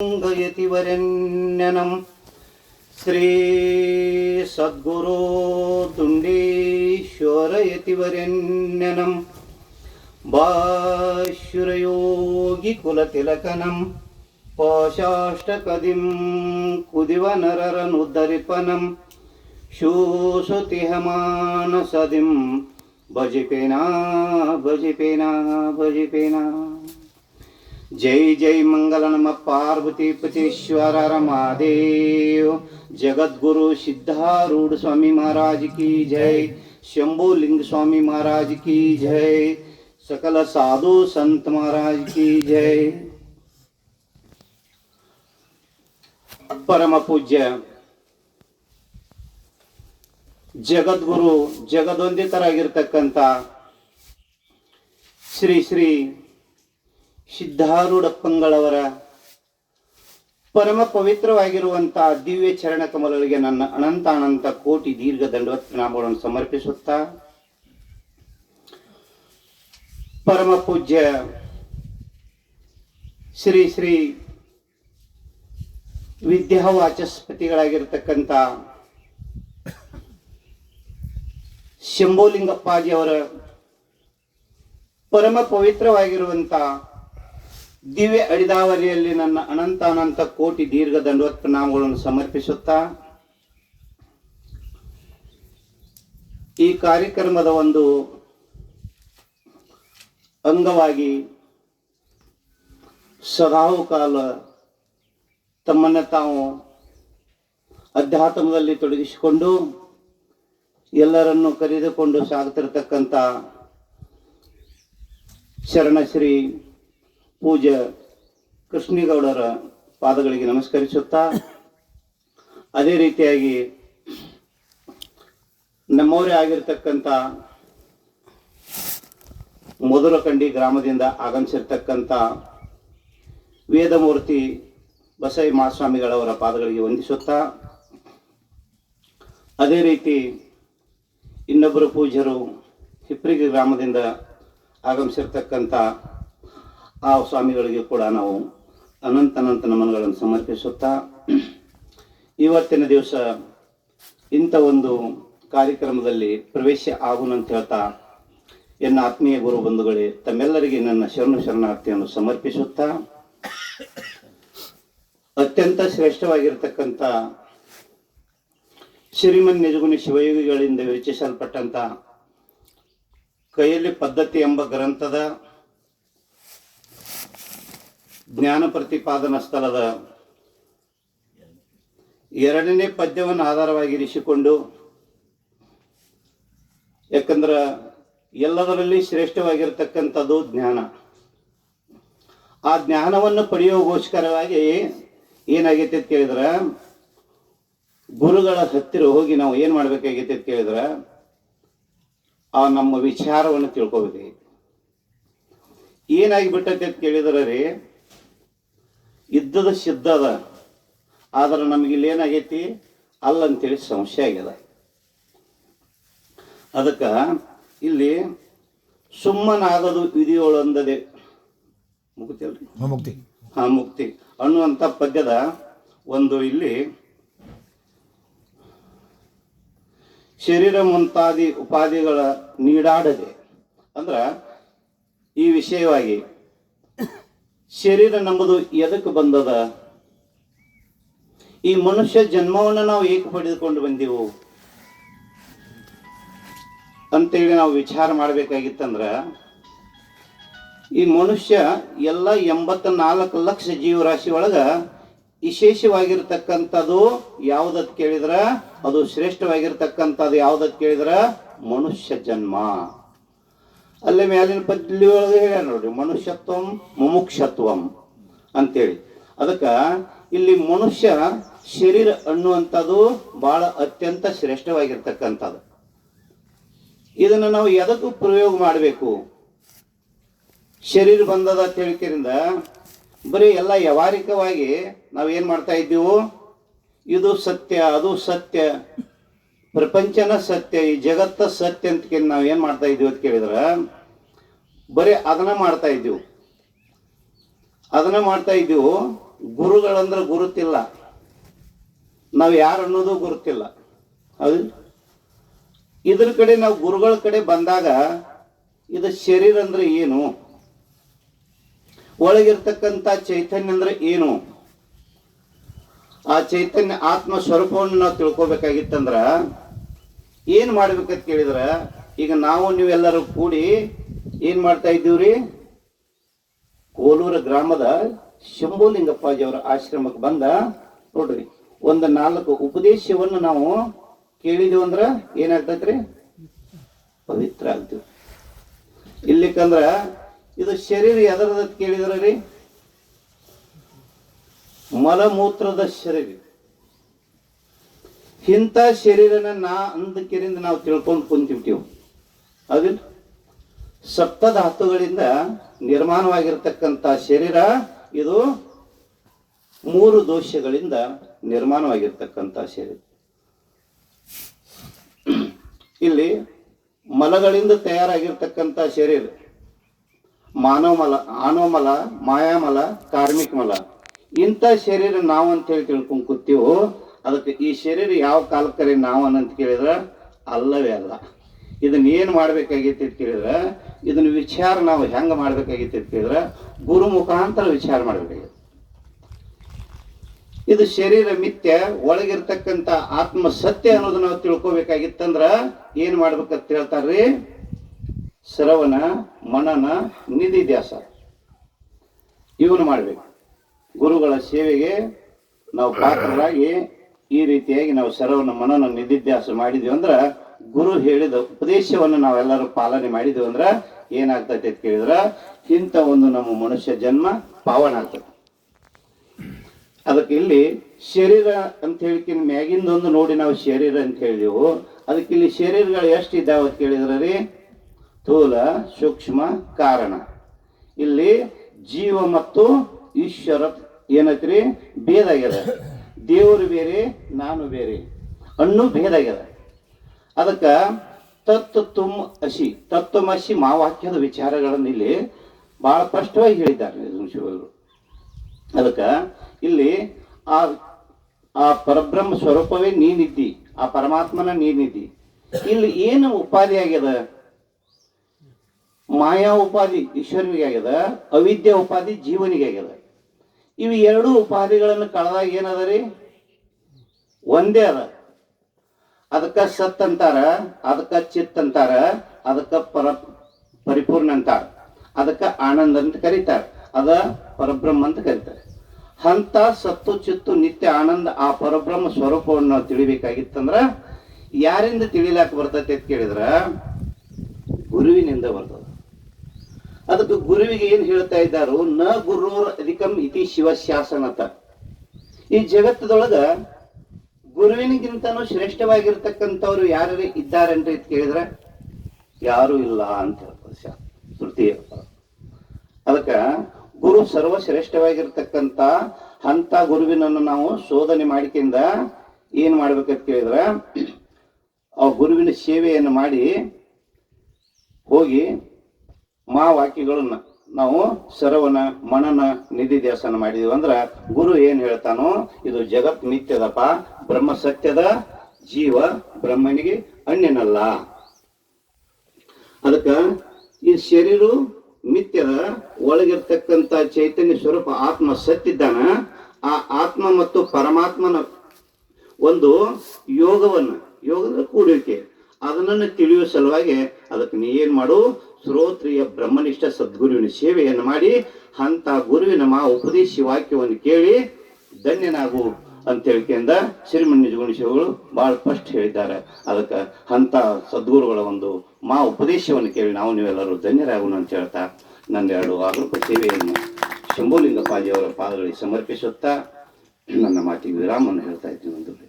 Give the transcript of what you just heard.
यतिवरेण्यनं श्री सद्गुरु दुंडेश्वर यतिवरेण्यनं भाष्युरयोगी कुलतिलकनं पाशाष्टकदिं कुदिवनररनुद्धरिपनं शोषतिहमानसदिं भजिपेना भजिपेना भजिपेना। जय जय मंगल नम पार्वती पतेश्वर महादेव। जगद्गुरु सिद्धारूढ़ स्वामी महाराज की जय। शंभु लिंग स्वामी महाराज की जय। सकल साधु संत महाराज की जय। परम पूज्य जगद्गुरु जगदೊಂದಿತರಾಗಿರತಕ್ಕಂತ ಶ್ರೀ ಶ್ರೀ ಸಿದ್ಧಾರೂಢಪ್ಪಂಗಳವರ ಪರಮ ಪವಿತ್ರವಾಗಿರುವಂತಹ ದಿವ್ಯ ಚರಣ ಕಮಲಗಳಿಗೆ ನನ್ನ ಅನಂತ ಕೋಟಿ ದೀರ್ಘ ದಂಡವತ್ ಪ್ರಣಾಮಗಳನ್ನು ಸಮರ್ಪಿಸುತ್ತಾ, ಪರಮ ಪೂಜ್ಯ ಶ್ರೀ ಶ್ರೀ ವಿದ್ಯಾವಾಚಸ್ಪತಿಗಳಾಗಿರ್ತಕ್ಕಂಥ ಶಂಭುಲಿಂಗಪ್ಪಾಜಿಯವರ ಪರಮ ಪವಿತ್ರವಾಗಿರುವಂತ ದಿವ್ಯ ಅಡಿದಾವರಿಯಲ್ಲಿ ನನ್ನ ಅನಂತ ಕೋಟಿ ದೀರ್ಘ ದಂಡವತ್ ಪ್ರಣಾಮಗಳನ್ನು ಸಮರ್ಪಿಸುತ್ತಾ, ಈ ಕಾರ್ಯಕ್ರಮದ ಒಂದು ಅಂಗವಾಗಿ ಸದಾವು ಕಾಲ ತಮ್ಮನ್ನು ತಾವು ಅಧ್ಯಾತ್ಮದಲ್ಲಿ ತೊಡಗಿಸಿಕೊಂಡು ಎಲ್ಲರನ್ನು ಕರೆದುಕೊಂಡು ಸಾಗುತ್ತಿರತಕ್ಕಂಥ ಶರಣಶ್ರೀ ಪೂಜ್ಯ ಕೃಷ್ಣೇಗೌಡರ ಪಾದಗಳಿಗೆ ನಮಸ್ಕರಿಸುತ್ತಾ, ಅದೇ ರೀತಿಯಾಗಿ ನಮ್ಮವರೇ ಆಗಿರ್ತಕ್ಕಂಥ ಮಧುರಕಂಡಿ ಗ್ರಾಮದಿಂದ ಆಗಮಿಸಿರ್ತಕ್ಕಂಥ ವೇದಮೂರ್ತಿ ಬಸೈ ಮಹಾಸ್ವಾಮಿಗಳವರ ಪಾದಗಳಿಗೆ ವಂದಿಸುತ್ತಾ, ಅದೇ ರೀತಿ ಇನ್ನೊಬ್ಬರು ಪೂಜ್ಯರು ಹಿಪ್ರಿಗೆ ಗ್ರಾಮದಿಂದ ಆಗಮಿಸಿರ್ತಕ್ಕಂಥ ಆ ಸ್ವಾಮಿಗಳಿಗೆ ಕೂಡ ನಾವು ಅನಂತ ನಮನಗಳನ್ನು ಸಮರ್ಪಿಸುತ್ತಾ, ಇವತ್ತಿನ ದಿವಸ ಇಂಥ ಒಂದು ಕಾರ್ಯಕ್ರಮದಲ್ಲಿ ಪ್ರವೇಶ ಆಗುವಂತ ಹೇಳ್ತಾ, ಎನ್ನ ಆತ್ಮೀಯ ಗುರು ಬಂಧುಗಳೇ, ತಮ್ಮೆಲ್ಲರಿಗೆ ನನ್ನ ಶರಣಾರ್ಥಿಯನ್ನು ಸಮರ್ಪಿಸುತ್ತಾ, ಅತ್ಯಂತ ಶ್ರೇಷ್ಠವಾಗಿರ್ತಕ್ಕಂಥ ಶ್ರೀಮನ್ ನಿಜಗುಣಿ ಶಿವಯೋಗಿಗಳಿಂದ ವಿರಚಿಸಲ್ಪಟ್ಟಂತ ಕೈಯಲ್ಲಿ ಪದ್ಧತಿ ಎಂಬ ಗ್ರಂಥದ ಜ್ಞಾನ ಪ್ರತಿಪಾದನಾ ಸ್ಥಳದ 2ನೇ ಪದ್ಯವನ್ನು ಆಧಾರವಾಗಿರಿಸಿಕೊಂಡು, ಯಾಕಂದ್ರೆ ಎಲ್ಲದರಲ್ಲಿ ಶ್ರೇಷ್ಠವಾಗಿರ್ತಕ್ಕಂಥದ್ದು ಜ್ಞಾನ. ಆ ಜ್ಞಾನವನ್ನು ಪಡೆಯೋಗೋಸ್ಕರವಾಗಿ ಏನಾಗೈತೆ ಅಂತ ಕೇಳಿದ್ರೆ, ಗುರುಗಳ ಹತ್ತಿರ ಹೋಗಿ ನಾವು ಏನು ಮಾಡಬೇಕಾಗೈತೆ ಅಂತ ಕೇಳಿದ್ರೆ, ಆ ನಮ್ಮ ವಿಚಾರವನ್ನು ತಿಳ್ಕೊಬೇಕಾಗೈತಿ. ಏನಾಗಿಬಿಟ್ಟೈತೆ ಅಂತ ಕೇಳಿದ್ರೆ ರೀ, ಇದ್ದದ ಸಿದ್ಧದ, ಆದ್ರೆ ನಮಗಿಲ್ಲಿ ಏನಾಗೈತಿ ಅಲ್ಲಂತೇಳಿ ಸಮಸ್ಯೆ ಆಗ್ಯದ. ಅದಕ್ಕೆ ಇಲ್ಲಿ ಸುಮ್ಮನಾಗದು ವಿಧಿಯೊಳಂದದೆ ಮುಕ್ತಿ ಅಲ್ರಿ, ಮುಕ್ತಿ ಅನ್ನುವಂಥ ಪದ್ಯದ ಒಂದು ಇಲ್ಲಿ ಶರೀರ ಮುಂತಾದಿ ಉಪಾಧಿಗಳ ನೀಡಾಡದೆ ಅಂದ್ರೆ ಈ ವಿಷಯವಾಗಿ ಶರೀರ ನಂಬುದು ಎದಕ್ಕೆ ಬಂದದ, ಈ ಮನುಷ್ಯ ಜನ್ಮವನ್ನು ನಾವು ಏಕೆ ಪಡೆದುಕೊಂಡು ಬಂದೆವು ಅಂತೇಳಿ ನಾವು ವಿಚಾರ ಮಾಡಬೇಕಾಗಿತ್ತಂದ್ರ, ಈ ಮನುಷ್ಯ ಎಲ್ಲ 84 ಲಕ್ಷ ಜೀವರಾಶಿ ಒಳಗ ವಿಶೇಷವಾಗಿರ್ತಕ್ಕಂಥದ್ದು ಯಾವುದತ್ ಕೇಳಿದ್ರ, ಅದು ಶ್ರೇಷ್ಠವಾಗಿರ್ತಕ್ಕಂಥದ್ದು ಯಾವುದತ್ ಕೇಳಿದ್ರ ಮನುಷ್ಯ ಜನ್ಮ. ಅಲ್ಲೇ ಮೇಲಿನ ಪದ್ಯ ಒಳಗೆ ಹೇಳ್ಯಾರ ನೋಡ್ರಿ, ಮನುಷ್ಯತ್ವಂ ಮುಮುಕ್ಷತ್ವಂ ಅಂತೇಳಿ. ಅದಕ್ಕೆ ಇಲ್ಲಿ ಮನುಷ್ಯ ಶರೀರ ಅನ್ನುವಂಥದ್ದು ಬಹಳ ಅತ್ಯಂತ ಶ್ರೇಷ್ಠವಾಗಿರ್ತಕ್ಕಂಥದ್ದು. ಇದನ್ನು ನಾವು ಎದಕ್ಕೂ ಪ್ರಯೋಗ ಮಾಡಬೇಕು. ಶರೀರ ಬಂದದ ತಿಳಿಕೆಯಿಂದ ಬರೀ ಎಲ್ಲ ವ್ಯಾವಹಾರಿಕವಾಗಿ ನಾವೇನು ಮಾಡ್ತಾ ಇದ್ದೀವು, ಇದು ಸತ್ಯ ಅದು ಸತ್ಯ, ಪ್ರಪಂಚನ ಸತ್ಯ, ಈ ಜಗತ್ತ ಸತ್ಯ ಅಂತ ನಾವೇನು ಮಾಡ್ತಾ ಇದ್ದೀವಿ ಅಂತ ಕೇಳಿದ್ರೆ ಬರೀ ಅದನ್ನ ಮಾಡ್ತಾ ಇದ್ದೀವಿ. ಗುರುಗಳಂದ್ರೆ ಗುರುತಿಲ್ಲ, ನಾವು ಯಾರು ಅನ್ನೋದು ಗುರುತಿಲ್ಲ. ಹೌದು, ಇದ್ರ ಕಡೆ ನಾವು ಗುರುಗಳ ಕಡೆ ಬಂದಾಗ ಇದು ಶರೀರ ಅಂದ್ರೆ ಏನು, ಒಳಗಿರ್ತಕ್ಕಂಥ ಚೈತನ್ಯ ಅಂದ್ರೆ ಏನು, ಆ ಚೈತನ್ಯ ಆತ್ಮ ಸ್ವರೂಪವನ್ನು ನಾವು ತಿಳ್ಕೊಬೇಕಾಗಿತ್ತಂದ್ರ ಏನ್ ಮಾಡ್ಬೇಕಂತ ಕೇಳಿದ್ರ, ಈಗ ನಾವು ನೀವೆಲ್ಲರೂ ಕೂಡಿ ಏನ್ ಮಾಡ್ತಾ ಇದ್ದೀವ್ರಿ, ಕೋಲೂರು ಗ್ರಾಮದ ಶಂಭುಲಿಂಗಪ್ಪಾಜಿಯವರ ಆಶ್ರಮಕ್ಕೆ ಬಂದ ನೋಡ್ರಿ, ಒಂದು 4 ಉಪದೇಶವನ್ನು ನಾವು ಕೇಳಿದೀವಿ ಅಂದ್ರ ಏನಾಗ್ತೈತ್ರಿ, ಪವಿತ್ರ ಆಗ್ತೀವಿ. ಇಲ್ಲಿಕಂದ್ರ ಇದು ಶರೀರ ಎದರದ ಕೇಳಿದ್ರ ರೀ, ಮಲಮೂತ್ರದ ಶರೀರ. ಇಂಥ ಶರೀರನ ಅಂದಕೆರಿಂದ ನಾವು ತಿಳ್ಕೊಂಡು ಕುಂತಿರ್ತೀವಿ. ಅದಿಲ್ಲ, ಸಪ್ತಧಾತುಗಳಿಂದ ನಿರ್ಮಾಣವಾಗಿರ್ತಕ್ಕಂಥ ಶರೀರ ಇದು 3 ದೋಷಗಳಿಂದ ನಿರ್ಮಾಣವಾಗಿರ್ತಕ್ಕಂಥ ಶರೀರ. ಇಲ್ಲಿ ಮಲಗಳಿಂದ ತಯಾರಾಗಿರ್ತಕ್ಕಂಥ ಶರೀರ ಮಾನವ ಮಲ, ಆನವ ಮಲ, ಮಾಯಾಮಲ, ಕಾರ್ಮಿಕ ಮಲ. ಇಂಥ ಶರೀರ ನಾವು ಅಂತ ಹೇಳಿ ತಿಳ್ಕೊಂಡು ಕೂತೀವೋ, ಅದಕ್ಕೆ ಈ ಶರೀರ ಯಾವ ಕಾಲಕ್ಕರೆ ನಾವು ಅಂತ ಕೇಳಿದ್ರೆ ಅಲ್ಲವೇ ಅಲ್ಲ. ಇದನ್ನ ಏನು ಮಾಡ್ಬೇಕಾಗಿತ್ತು ಅಂತ ಕೇಳಿದ್ರೆ, ಇದನ್ನ ವಿಚಾರ ನಾವು ಹೆಂಗೆ ಮಾಡ್ಬೇಕಾಗಿತ್ತು ಅಂತ ಕೇಳಿದ್ರೆ ಗುರು ಮುಖಾಂತರ ವಿಚಾರ ಮಾಡ್ಬೇಕಾಗಿತ್ತು. ಇದು ಶರೀರ ಮಿಥ್ಯ, ಒಳಗಿರ್ತಕ್ಕಂಥ ಆತ್ಮ ಸತ್ಯ ಅನ್ನೋದು ನಾವು ತಿಳ್ಕೊಬೇಕಾಗಿತ್ತಂದ್ರ ಏನ್ ಮಾಡ್ಬೇಕಂತ ಹೇಳ್ತಾರ್ರಿ, ಶ್ರವಣ, ಮನನ, ನಿಧಿಧ್ಯಾಸ ಇವನು ಮಾಡ್ಬೇಕು. ಗುರುಗಳ ಸೇವೆಗೆ ನಾವು ಪಾತ್ರರಾಗಿ ಈ ರೀತಿಯಾಗಿ ನಾವು ಶ್ರವಣ, ಮನನ, ನಿಧಿಧ್ಯಾಸ ಮಾಡಿದ್ವಿ ಅಂದ್ರ, ಗುರು ಹೇಳಿದ ಉಪದೇಶವನ್ನು ನಾವೆಲ್ಲರೂ ಪಾಲನೆ ಮಾಡಿದ್ವಿ ಅಂದ್ರ ಏನಾಗ್ತೈತೆ ಅಂತ ಕೇಳಿದ್ರ ಇಂಥ ಒಂದು ನಮ್ಮ ಮನುಷ್ಯ ಜನ್ಮ ಪಾವನ ಆಗ್ತದೆ. ಅದಕ್ಕೆ ಇಲ್ಲಿ ಶರೀರ ಅಂತ ಹೇಳಿಕೆ ಮ್ಯಾಗಿಂದೊಂದು ನೋಡಿ ನಾವು ಶರೀರ ಅಂತ ಹೇಳಿದೆವು. ಅದಕ್ಕೆ ಇಲ್ಲಿ ಶರೀರಗಳು ಎಷ್ಟು ಇದ್ದಾವೆ ಅಂತ ಕೇಳಿದ್ರೆ ರೀ, ಸ್ಥೂಲ, ಸೂಕ್ಷ್ಮ, ಕಾರಣ. ಇಲ್ಲಿ ಜೀವ ಮತ್ತು ಈಶ್ವರ ಏನೈತ್ರಿ, ಭೇದ ಆಗ್ಯದ. ದೇವರು ಬೇರೆ, ನಾನು ಬೇರೆ ಅನ್ನೂ ಭೇದ ಆಗ್ಯದ. ಅದಕ್ಕೆ ತತ್ವಮಸಿ ಮಾವಾಕ್ಯದ ವಿಚಾರಗಳನ್ನು ಇಲ್ಲಿ ಬಹಳ ಸ್ಪಷ್ಟವಾಗಿ ಹೇಳಿದ್ದಾರೆ ಶಿವರು. ಅದಕ್ಕೆ ಇಲ್ಲಿ ಆ ಪರಬ್ರಹ್ಮ ಸ್ವರೂಪವೇ ನೀನಿದ್ದಿ, ಆ ಪರಮಾತ್ಮನ ನೀನಿದ್ದಿ. ಇಲ್ಲಿ ಏನು ಉಪಾಧಿ ಆಗ್ಯದ, ಮಾಯಾ ಉಪಾಧಿ ಈಶ್ವರನಿಗೆ ಆಗ್ಯದ, ಅವಿದ್ಯಾ ಉಪಾಧಿ ಜೀವನಿಗೆ ಆಗ್ಯದ. ಇವು 2 ಉಪಾಧಿಗಳನ್ನು ಕಳೆದಾಗ ಏನದ ರೀ, ಒಂದೇ ಅದ. ಅದಕ್ಕ ಸತ್ ಅಂತಾರ, ಅದಕ್ಕ ಚಿತ್ ಅಂತಾರ, ಅದಕ್ಕ ಪರಿಪೂರ್ಣ ಅಂತಾರ, ಅದಕ್ಕ ಆನಂದ ಅಂತ ಕರೀತಾರ, ಅದ ಪರಬ್ರಹ್ಮ ಅಂತ ಕರೀತಾರೆ. ಅಂತ ಸತ್ತು ಚಿತ್ತು ನಿತ್ಯ ಆನಂದ ಆ ಪರಬ್ರಹ್ಮ ಸ್ವರೂಪವನ್ನು ನಾವು ತಿಳಿಬೇಕಾಗಿತ್ತಂದ್ರ ಯಾರಿಂದ ತಿಳಿಲಾಕ ಬರ್ತೈತೆ ಅಂತ ಕೇಳಿದ್ರ ಗುರುವಿನಿಂದ ಬರ್ತದ. ಅದಕ್ಕೆ ಗುರುವಿಗೆ ಏನ್ ಹೇಳ್ತಾ ಇದ್ದಾರು, ನ ಗುರುರ್ ಅಧಿಕಂ ಇತಿ ಶಿವಶಾಸನತ. ಈ ಜಗತ್ತದೊಳಗ ಗುರುವಿನಿಗಿಂತನೂ ಶ್ರೇಷ್ಠವಾಗಿರ್ತಕ್ಕಂಥವ್ರು ಯಾರು ಇದ್ದಾರೆ ಅಂತ ಕೇಳಿದ್ರೆ ಯಾರು ಇಲ್ಲ ಅಂತ ಹೇಳ್ತಾರೆ ಶ್ರುತಿ. ಅದಕ್ಕ ಗುರು ಸರ್ವಶ್ರೇಷ್ಠವಾಗಿರ್ತಕ್ಕಂಥ ಅಂತ ಗುರುವಿನನ್ನು ನಾವು ಶೋಧನೆ ಮಾಡಿಕೆಯಿಂದ ಏನ್ ಮಾಡ್ಬೇಕಂತ ಕೇಳಿದ್ರೆ, ಆ ಗುರುವಿನ ಸೇವೆಯನ್ನು ಮಾಡಿ ಹೋಗಿ ವಾಕ್ಯಗಳನ್ನ ನಾವು ಶ್ರವಣ, ಮನನ, ನಿಧಿಧ್ಯಾಸನ ಮಾಡಿದೀವಿ ಅಂದ್ರ ಗುರು ಏನ್ ಹೇಳ್ತಾನೋ, ಇದು ಜಗತ್ ಮಿಥ್ಯದಪ್ಪ, ಬ್ರಹ್ಮ ಸತ್ಯದ, ಜೀವ ಬ್ರಹ್ಮನಿಗೆ ಅನ್ಯನಲ್ಲ. ಅದಕ್ಕ ಈ ಶರೀರ ಮಿಥ್ಯದ, ಒಳಗಿರ್ತಕ್ಕಂಥ ಚೈತನ್ಯ ಸ್ವರೂಪ ಆತ್ಮ ಸತ್ತಿದ್ದಾನ. ಆ ಆತ್ಮ ಮತ್ತು ಪರಮಾತ್ಮನ ಒಂದು ಯೋಗದ ಕೂಡುವಿಕೆ ಅದನ್ನು ತಿಳಿಯುವ ಸಲುವಾಗಿ ಅದಕ್ಕೆ ನೀ ಏನ್ ಮಾಡು, ಶ್ರೋತ್ರಿಯ ಬ್ರಹ್ಮನಿಷ್ಠ ಸದ್ಗುರುವಿನ ಸೇವೆಯನ್ನು ಮಾಡಿ ಅಂತ ಗುರುವಿನ ಉಪದೇಶ ವಾಕ್ಯವನ್ನು ಕೇಳಿ ಧನ್ಯನಾಗು ಅಂತ ಹೇಳಿಕೆಯಿಂದ ಶ್ರೀಮನ್ನಿಜಗುಣಿಸಿಗಳು ಬಹಳ ಸ್ಪಷ್ಟ ಹೇಳಿದ್ದಾರೆ. ಅದಕ್ಕೆ ಅಂತ ಸದ್ಗುರುಗಳ ಒಂದು ಉಪದೇಶವನ್ನು ಕೇಳಿ ನಾವು ನೀವೆಲ್ಲರೂ ಧನ್ಯರಾಗೋಣ ಅಂತ ಹೇಳ್ತಾ ನನ್ನ 2 ಅಗಲ್ಪ ಸೇವೆಯನ್ನು ಶಂಭುಲಿಂಗಪ್ಪಾಜಿಯವರ ಪಾದಗಳಿಗೆ ಸಮರ್ಪಿಸುತ್ತಾ ನನ್ನ ಮಾತಿಗೆ ವಿರಾಮವನ್ನು ಹೇಳ್ತಾ ಇದ್ದೀನಿ.